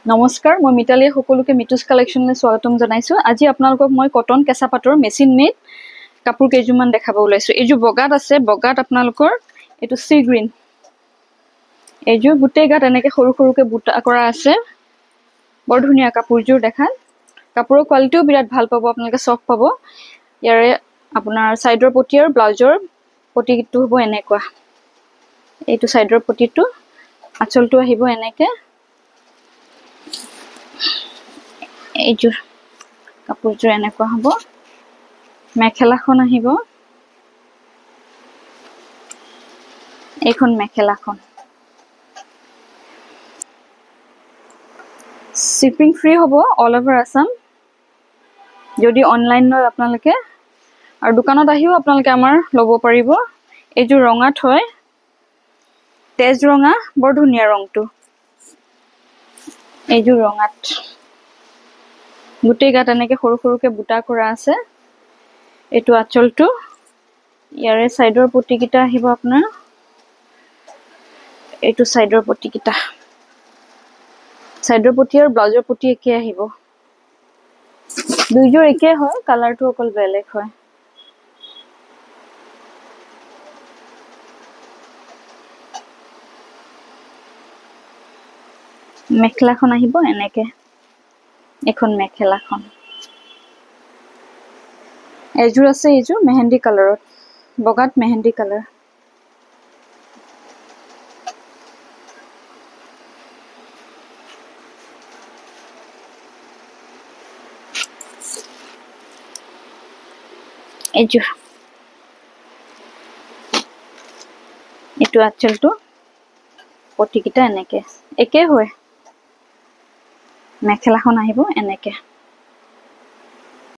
নমস্কাৰ মই মিতালীয়ে সকলোকে মিতুস কালেকশনলৈ স্বাগতম জনাইছো আজি আপোনালোকক মই কটন কেঁচা পাটৰ মেচিন মেড কাপোৰ কেইজুমান দেখাব ওলাইছো এইজু বগাত আছে বগাত আপোনালোকৰ এটো সি গ্ৰীন এইজু গুটেই গাত এনেকে সৰু সৰুকে বুটা কৰা আছে বৰ ধুনিয়া কাপোৰজুৰ দেখাত কাপোৰৰ কোৱালিটিও বিৰাট ভাল পাব আপোনালোকে সফট পাব ইয়াৰে আপোনাৰ সাইডৰ পটি আৰু ব্লাউজৰ পটিটো হ'ব এনেকুৱা এইটো সাইডৰ পটিটো আঁচলটো আহিব এনেকে এইজুৰ কাপোৰজুৰ এনেকুৱা হ'ব মেখেলাখন আহিব এইখন মেখেলাখন শিপিং ফ্ৰী হ'ব অল ওভাৰ আসাম যদি অনলাইনত আপোনালোকে আৰু দোকানত আহিও আপোনালোকে আমাৰ ল'ব পাৰিব এইজুৰ ৰঙাত হয় তেজ ৰঙা বৰ ধুনিয়া ৰংটো এইজুৰ ৰঙাত গুটেই গাত এনেকে সৰু সৰুকে বুটা কৰা আছে এটো আঁচলটো ইয়াৰে সাইডৰ পটি কিটা আহিব আপোনাৰ এটো সাইডৰ পটি কিটা সাইডৰ পটি আৰু ব্লাউজৰ পটি একে আহিব দুইজোৰ একে হয় কালাৰটো অকল বেলেগ হয় মেখেলাখন আহিব এনেকে এখন মেখেলাখন এজুৰ আছে এজুৰ মেহেন্দি কালাৰত বগাত মেহেন্দি কালাৰ এজুৰ এটো আঁচলটো পটি কিটা এনেকে একে হয় মেখেলাখন আহিব এনেকে